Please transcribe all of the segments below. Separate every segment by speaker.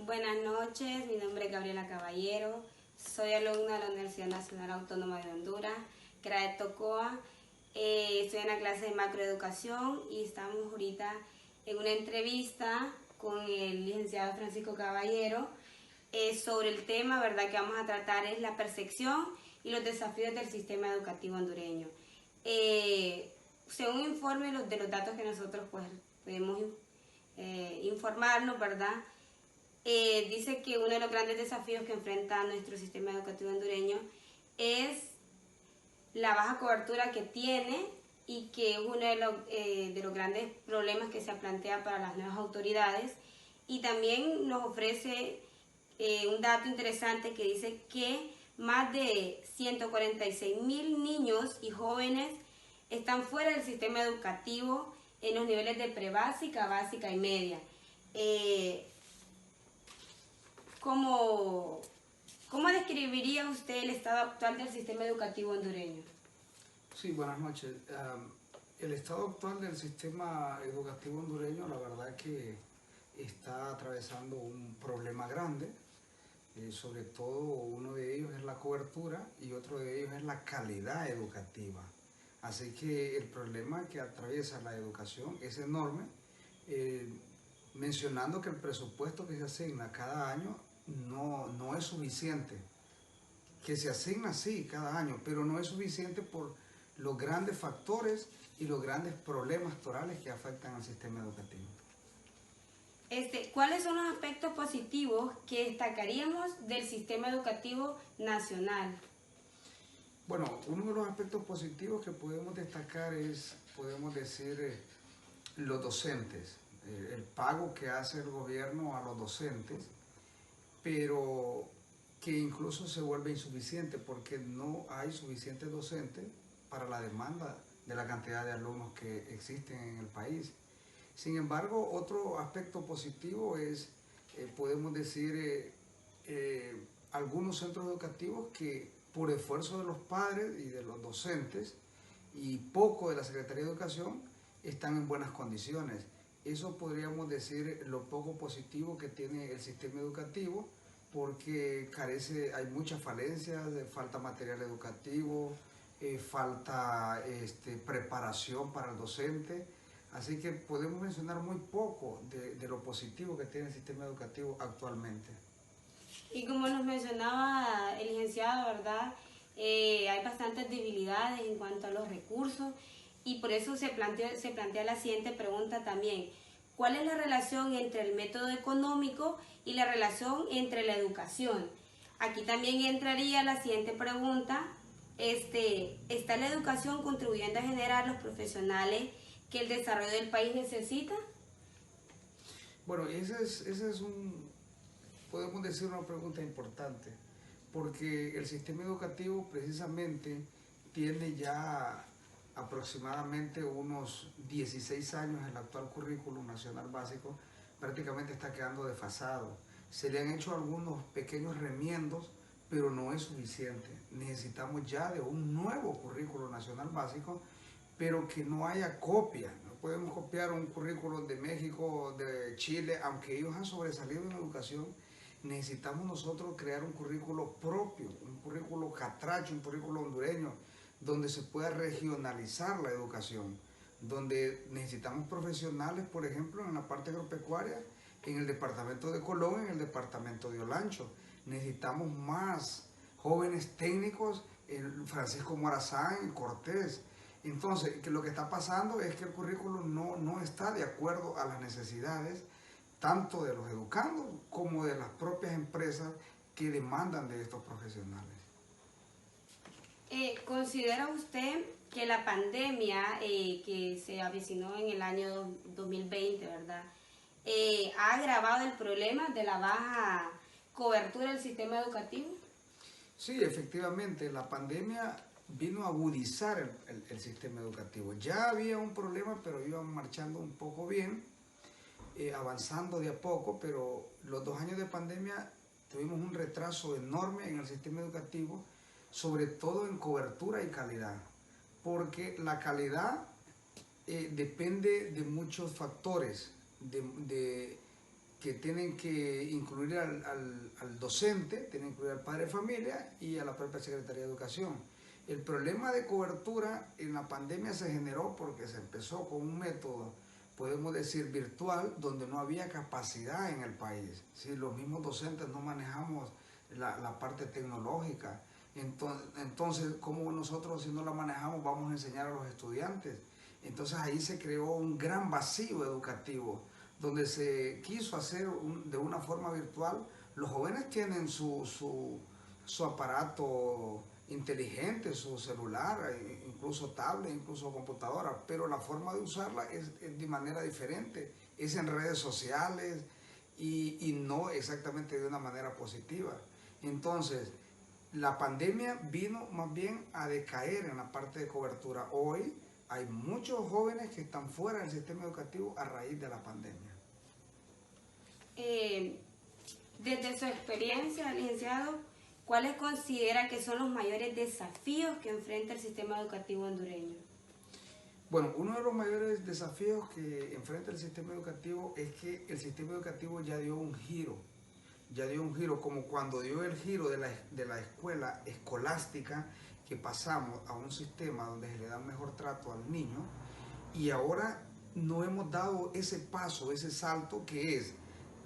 Speaker 1: Buenas noches, mi nombre es Gabriela Caballero, soy alumna de la Universidad Nacional Autónoma de Honduras, CRAE Tocoa. Estoy en la clase de macroeducación y estamos ahorita en una entrevista con el licenciado Francisco Caballero sobre el tema, ¿verdad?, que vamos a tratar es la percepción y los desafíos del sistema educativo hondureño. Según informe de los datos que nosotros pues podemos informarnos, ¿verdad?, dice que uno de los grandes desafíos que enfrenta nuestro sistema educativo hondureño es la baja cobertura que tiene y que es uno de los grandes problemas que se plantea para las nuevas autoridades. Y también nos ofrece un dato interesante que dice que más de 146,000 niños y jóvenes están fuera del sistema educativo en los niveles de prebásica, básica y media. ¿Cómo describiría usted el estado actual del sistema educativo hondureño?
Speaker 2: Sí, buenas noches. El estado actual del sistema educativo hondureño, la verdad que está atravesando un problema grande. Sobre todo uno de ellos es la cobertura y otro de ellos es la calidad educativa. Así que el problema que atraviesa la educación es enorme, mencionando que el presupuesto que se asigna cada año no es suficiente. Que se asigna sí cada año, pero no es suficiente por los grandes factores y los grandes problemas torales que afectan al sistema educativo.
Speaker 1: ¿Cuáles son los aspectos positivos que destacaríamos del sistema educativo nacional?
Speaker 2: Bueno, uno de los aspectos positivos que podemos destacar es, podemos decir, los docentes, el pago que hace el gobierno a los docentes, pero que incluso se vuelve insuficiente porque no hay suficientes docentes para la demanda de la cantidad de alumnos que existen en el país. Sin embargo, otro aspecto positivo es, podemos decir, algunos centros educativos que por esfuerzo de los padres y de los docentes y poco de la Secretaría de Educación están en buenas condiciones. Eso podríamos decir lo poco positivo que tiene el sistema educativo, porque hay muchas falencias, falta material educativo, falta preparación para el docente. Así que podemos mencionar muy poco de lo positivo que tiene el sistema educativo actualmente.
Speaker 1: Y como nos mencionaba el licenciado, ¿verdad?, hay bastantes debilidades en cuanto a los recursos y por eso se plantea la siguiente pregunta también. ¿Cuál es la relación entre el método económico y la relación entre la educación? Aquí también entraría la siguiente pregunta. ¿Está la educación contribuyendo a generar los profesionales que el desarrollo del país necesita?
Speaker 2: Bueno, ese es podemos decir, una pregunta importante, porque el sistema educativo precisamente tiene ya aproximadamente unos 16 años. El actual currículum nacional básico prácticamente está quedando desfasado. Se le han hecho algunos pequeños remiendos, pero no es suficiente. Necesitamos ya de un nuevo currículum nacional básico, pero que no haya copia. No podemos copiar un currículum de México, de Chile, aunque ellos han sobresalido en educación. Necesitamos nosotros crear un currículo propio, un currículo catracho, un currículo hondureño, donde se pueda regionalizar la educación, donde necesitamos profesionales, por ejemplo, en la parte agropecuaria, en el departamento de Colón, en el departamento de Olancho. Necesitamos más jóvenes técnicos en Francisco Morazán, en Cortés. Entonces, lo que está pasando es que el currículum no está de acuerdo a las necesidades tanto de los educandos como de las propias empresas que demandan de estos profesionales.
Speaker 1: ¿Considera usted que la pandemia que se avecinó en el año 2020, ¿verdad?, ha agravado el problema de la baja cobertura del sistema educativo?
Speaker 2: Sí, efectivamente, la pandemia vino a agudizar el sistema educativo. Ya había un problema, pero iba marchando un poco bien, avanzando de a poco, pero los 2 años de pandemia tuvimos un retraso enorme en el sistema educativo, sobre todo en cobertura y calidad, porque la calidad depende de muchos factores que que tienen que incluir al docente, tienen que incluir al padre de familia y a la propia Secretaría de Educación. El problema de cobertura en la pandemia se generó porque se empezó con un método, podemos decir, virtual, donde no había capacidad en el país. ¿Sí? Los mismos docentes no manejamos la parte tecnológica. Entonces, ¿cómo nosotros, si no la manejamos, vamos a enseñar a los estudiantes? Entonces ahí se creó un gran vacío educativo, donde se quiso hacer de una forma virtual. Los jóvenes tienen su aparato inteligente, su celular, incluso tablet, incluso computadora, pero la forma de usarla es de manera diferente, es en redes sociales y no exactamente de una manera positiva. Entonces, la pandemia vino más bien a decaer en la parte de cobertura. Hoy hay muchos jóvenes que están fuera del sistema educativo a raíz de la pandemia.
Speaker 1: Desde su experiencia, licenciado, ¿cuáles considera que son los mayores desafíos que enfrenta el sistema educativo hondureño?
Speaker 2: Bueno, uno de los mayores desafíos que enfrenta el sistema educativo es que el sistema educativo ya dio un giro. Como cuando dio el giro de la escuela escolástica, que pasamos a un sistema donde se le da mejor trato al niño, y ahora no hemos dado ese paso, ese salto que es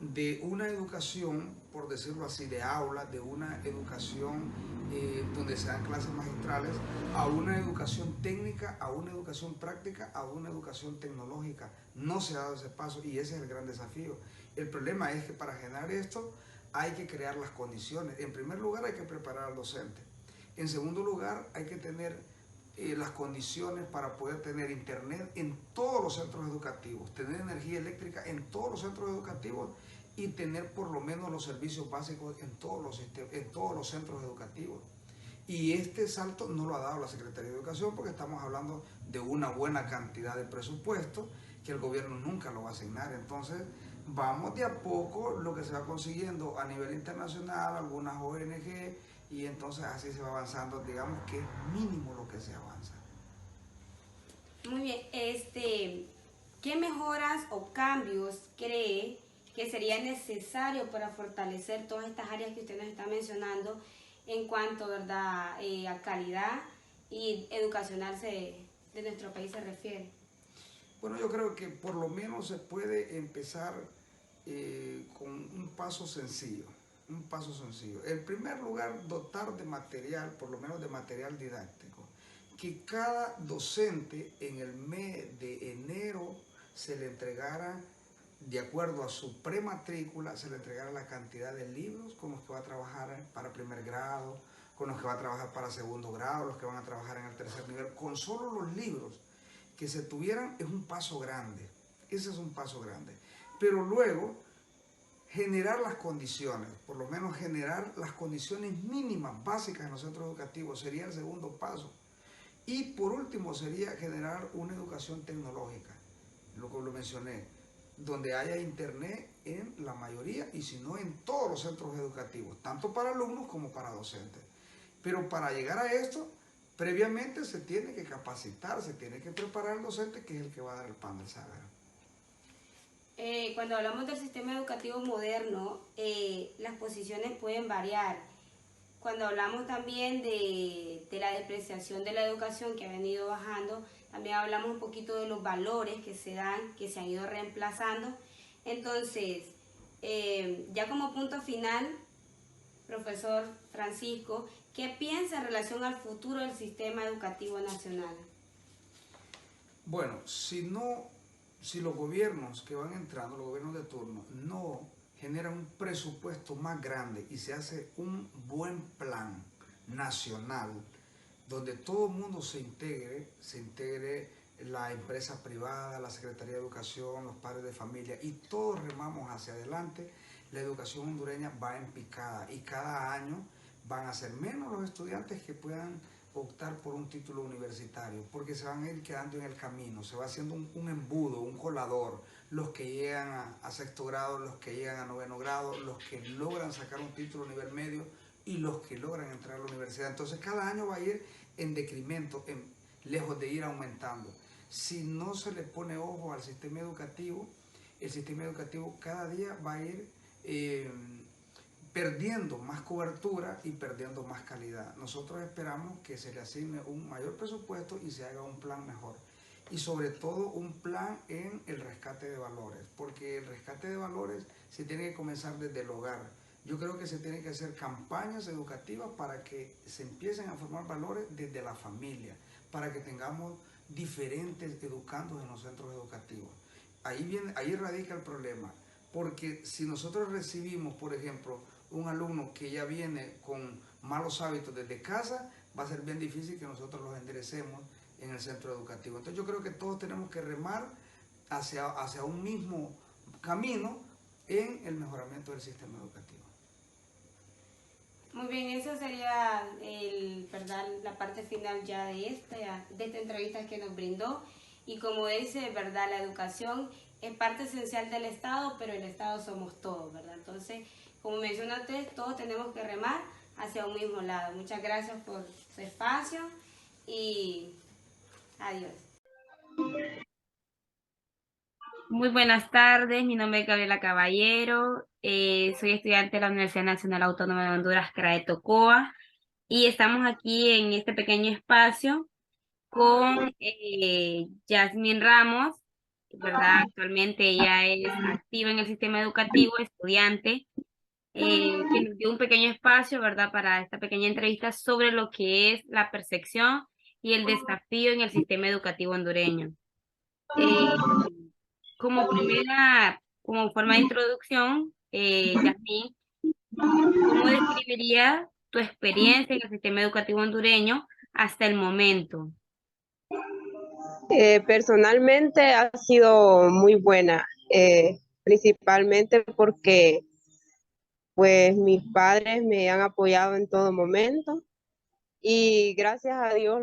Speaker 2: de una educación, por decirlo así, de aula, de una educación donde se dan clases magistrales, a una educación técnica, a una educación práctica, a una educación tecnológica. No se ha dado ese paso y ese es el gran desafío. El problema es que para generar esto hay que crear las condiciones. En primer lugar, hay que preparar al docente. En segundo lugar, hay que tener las condiciones para poder tener internet en todos los centros educativos, tener energía eléctrica en todos los centros educativos y tener por lo menos los servicios básicos en todos los centros educativos. Y este salto no lo ha dado la Secretaría de Educación porque estamos hablando de una buena cantidad de presupuesto que el gobierno nunca lo va a asignar. Entonces, vamos de a poco lo que se va consiguiendo a nivel internacional, algunas ONG, y entonces así se va avanzando, digamos que es mínimo lo que se avanza.
Speaker 1: Muy bien, ¿qué mejoras o cambios cree que sería necesario para fortalecer todas estas áreas que usted nos está mencionando en cuanto, ¿verdad?, a calidad y educacional de nuestro país se refiere?
Speaker 2: Bueno, yo creo que por lo menos se puede empezar con un paso sencillo. En primer lugar, dotar de material, por lo menos de material didáctico, que cada docente en el mes de enero se le entregara, de acuerdo a su prematrícula, se le entregara la cantidad de libros con los que va a trabajar para primer grado, con los que va a trabajar para segundo grado, los que van a trabajar en el tercer nivel. Con solo los libros que se tuvieran es un paso grande. Ese es un paso grande. Pero luego, generar las condiciones, por lo menos generar las condiciones mínimas, básicas en los centros educativos, sería el segundo paso. Y por último sería generar una educación tecnológica, lo que lo mencioné, donde haya internet en la mayoría y si no en todos los centros educativos, tanto para alumnos como para docentes. Pero para llegar a esto, previamente se tiene que capacitar, se tiene que preparar al docente, que es el que va a dar el pan del saber.
Speaker 1: Cuando hablamos del sistema educativo moderno, las posiciones pueden variar. Cuando hablamos también de la depreciación de la educación que ha venido bajando, también hablamos un poquito de los valores que se dan, que se han ido reemplazando. Entonces, ya como punto final, profesor Francisco, ¿qué piensa en relación al futuro del sistema educativo nacional?
Speaker 2: Bueno, si los gobiernos que van entrando, los gobiernos de turno, no generan un presupuesto más grande y se hace un buen plan nacional donde todo el mundo se integre la empresa privada, la Secretaría de Educación, los padres de familia y todos remamos hacia adelante, la educación hondureña va en picada y cada año van a ser menos los estudiantes que puedan optar por un título universitario, porque se van a ir quedando en el camino, se va haciendo un embudo, un colador, los que llegan a sexto grado, los que llegan a noveno grado, los que logran sacar un título a nivel medio y los que logran entrar a la universidad. Entonces cada año va a ir en decremento, lejos de ir aumentando. Si no se le pone ojo al sistema educativo, el sistema educativo cada día va a ir perdiendo más cobertura y perdiendo más calidad. Nosotros esperamos que se le asigne un mayor presupuesto y se haga un plan mejor. Y sobre todo un plan en el rescate de valores, porque el rescate de valores se tiene que comenzar desde el hogar. Yo creo que se tienen que hacer campañas educativas para que se empiecen a formar valores desde la familia, para que tengamos diferentes educandos en los centros educativos. Ahí radica el problema, porque si nosotros recibimos, por ejemplo, un alumno que ya viene con malos hábitos desde casa, va a ser bien difícil que nosotros los enderecemos en el centro educativo. Entonces yo creo que todos tenemos que remar hacia un mismo camino en el mejoramiento del sistema educativo.
Speaker 1: Muy bien, eso sería ¿verdad? La parte final ya de esta entrevista que nos brindó. Y como dice, ¿verdad? La educación es parte esencial del Estado, pero el Estado somos todos, ¿verdad? Entonces, como mencionaste, todos tenemos que remar hacia un mismo lado. Muchas gracias por su espacio y adiós. Muy buenas tardes, mi nombre es Gabriela Caballero, soy estudiante de la Universidad Nacional Autónoma de Honduras, CRAE Tocoa, y estamos aquí en este pequeño espacio con Yasmín Ramos, ¿verdad? Actualmente ella es activa en el sistema educativo, estudiante, que nos dio un pequeño espacio, ¿verdad? Para esta pequeña entrevista sobre lo que es la percepción y el desafío en el sistema educativo hondureño. Como forma de introducción, Yasmín, ¿cómo describirías tu experiencia en el sistema educativo hondureño hasta el momento?
Speaker 3: Personalmente ha sido muy buena, principalmente porque pues mis padres me han apoyado en todo momento y gracias a Dios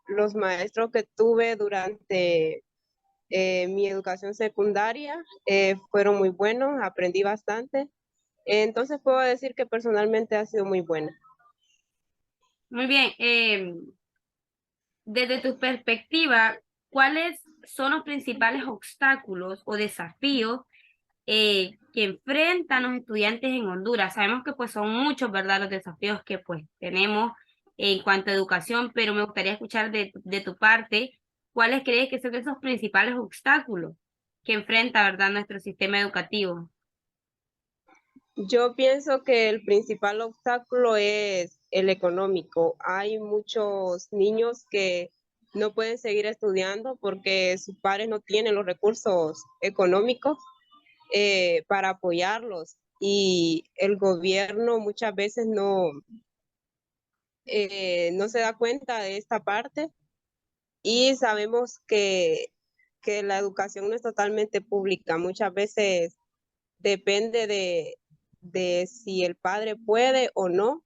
Speaker 3: los maestros que tuve durante mi educación secundaria fueron muy buenos, aprendí bastante. Entonces puedo decir que personalmente ha sido muy buena.
Speaker 1: Muy bien, desde tu perspectiva, ¿cuáles son los principales obstáculos o desafíos que enfrentan los estudiantes en Honduras? Sabemos que pues son muchos, ¿verdad? Los desafíos que pues tenemos en cuanto a educación, pero me gustaría escuchar de tu parte, ¿cuáles crees que son esos principales obstáculos que enfrenta, ¿verdad? Nuestro sistema educativo?
Speaker 3: Yo pienso que el principal obstáculo es el económico. Hay muchos niños que no pueden seguir estudiando porque sus padres no tienen los recursos económicos para apoyarlos y el gobierno muchas veces no se da cuenta de esta parte y sabemos que la educación no es totalmente pública. Muchas veces depende de si el padre puede o no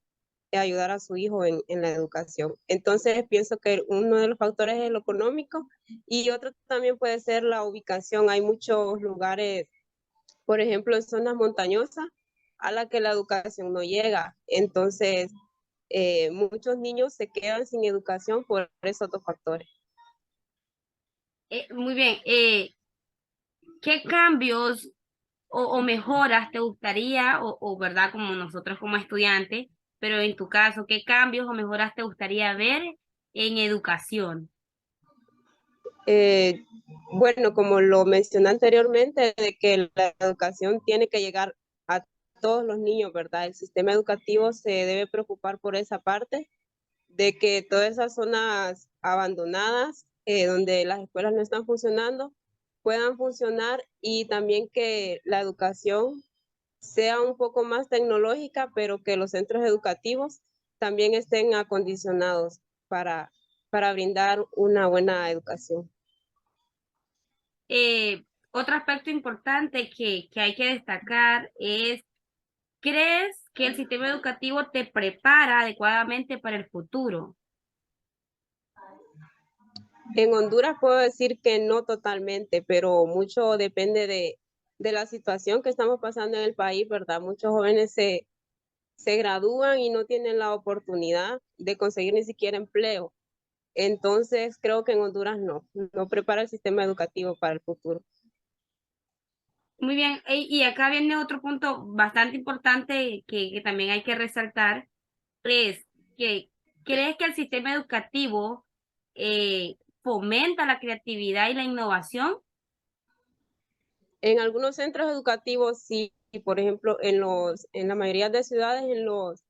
Speaker 3: ayudar a su hijo en la educación. Entonces pienso que uno de los factores es el económico y otro también puede ser la ubicación. Hay muchos lugares, por ejemplo, en zonas montañosas a la que la educación no llega. Entonces, muchos niños se quedan sin educación por esos dos factores.
Speaker 1: Muy bien, ¿qué cambios o mejoras te gustaría, verdad, como nosotros como estudiantes, pero en tu caso, ¿qué cambios o mejoras te gustaría ver en educación?
Speaker 3: Eh, bueno, como lo mencioné anteriormente, de que la educación tiene que llegar a todos los niños, ¿verdad? El sistema educativo se debe preocupar por esa parte, de que todas esas zonas abandonadas, donde las escuelas no están funcionando, puedan funcionar y también que la educación sea un poco más tecnológica, pero que los centros educativos también estén acondicionados para brindar una buena educación.
Speaker 1: Otro aspecto importante que hay que destacar es, ¿crees que el sistema educativo te prepara adecuadamente para el futuro?
Speaker 3: En Honduras puedo decir que no totalmente, pero mucho depende de la situación que estamos pasando en el país, ¿verdad? Muchos jóvenes se gradúan y no tienen la oportunidad de conseguir ni siquiera empleo. Entonces creo que en Honduras no prepara el sistema educativo para el futuro.
Speaker 1: Muy bien, y acá viene otro punto bastante importante que también hay que resaltar, es que ¿crees que el sistema educativo fomenta la creatividad y la innovación?
Speaker 3: En algunos centros educativos sí, por ejemplo, en la mayoría de ciudades, en los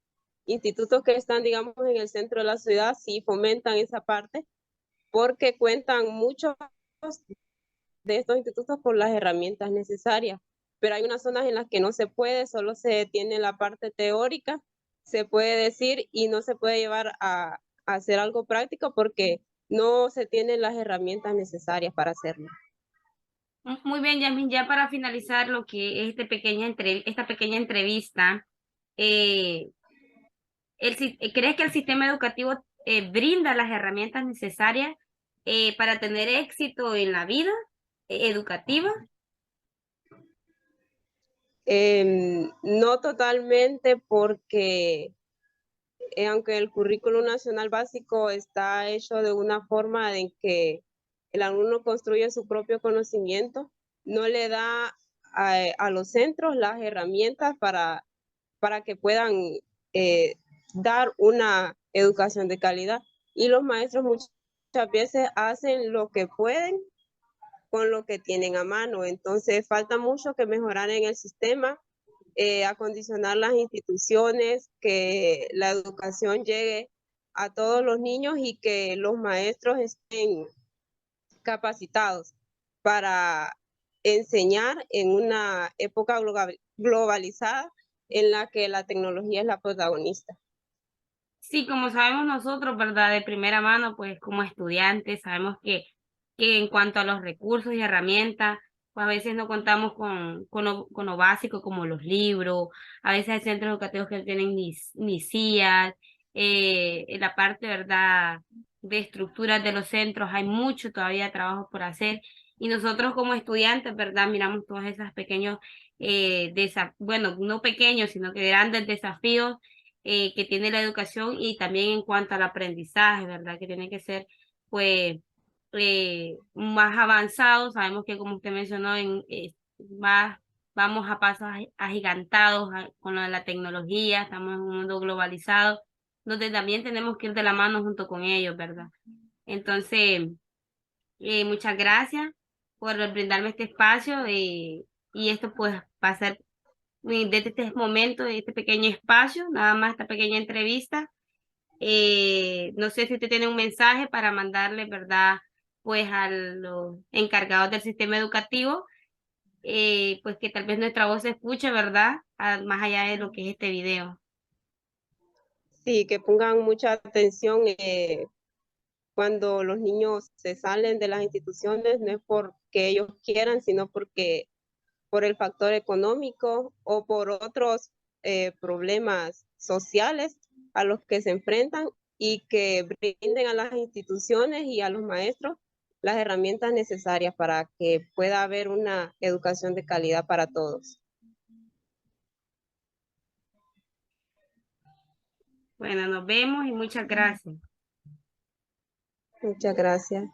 Speaker 3: institutos que están, digamos, en el centro de la ciudad, sí fomentan esa parte, porque cuentan muchos de estos institutos con las herramientas necesarias. Pero hay unas zonas en las que no se puede, solo se tiene la parte teórica, se puede decir, y no se puede llevar a hacer algo práctico porque no se tienen las herramientas necesarias para hacerlo.
Speaker 1: Muy bien, Yasmin, ya para finalizar lo que es esta pequeña entrevista, eh, ¿crees que el sistema educativo brinda las herramientas necesarias para tener éxito en la vida educativa?
Speaker 3: No totalmente porque aunque el currículo nacional básico está hecho de una forma en que el alumno construye su propio conocimiento, no le da a los centros las herramientas para que puedan eh, dar una educación de calidad. Y los maestros muchas veces hacen lo que pueden con lo que tienen a mano. Entonces falta mucho que mejorar en el sistema, acondicionar las instituciones, que la educación llegue a todos los niños y que los maestros estén capacitados para enseñar en una época globalizada en la que la tecnología es la protagonista.
Speaker 1: Sí, como sabemos nosotros, ¿verdad? De primera mano, pues como estudiantes, sabemos que en cuanto a los recursos y herramientas, pues a veces no contamos con lo básico como los libros, a veces hay centros educativos que no tienen ni sillas, en la parte, ¿verdad? De estructuras de los centros hay mucho todavía trabajo por hacer y nosotros como estudiantes, ¿verdad? Miramos todos esos pequeños, bueno, no pequeños, sino que grandes desafíos que tiene la educación y también en cuanto al aprendizaje, ¿verdad? Que tiene que ser, pues, más avanzado. Sabemos que, como usted mencionó, más vamos a pasos agigantados con lo de la tecnología, estamos en un mundo globalizado, donde también tenemos que ir de la mano junto con ellos, ¿verdad? Entonces, muchas gracias por brindarme este espacio y esto pues va a ser desde este momento, de este pequeño espacio, nada más esta pequeña entrevista. No sé si usted tiene un mensaje para mandarle, ¿verdad? Pues a los encargados del sistema educativo, pues que tal vez nuestra voz se escuche, ¿verdad? Más allá de lo que es este video.
Speaker 3: Sí, que pongan mucha atención cuando los niños se salen de las instituciones, no es porque ellos quieran, sino porque por el factor económico o por otros problemas sociales a los que se enfrentan y que brinden a las instituciones y a los maestros las herramientas necesarias para que pueda haber una educación de calidad para todos.
Speaker 1: Bueno, nos vemos y muchas gracias.
Speaker 3: Muchas gracias.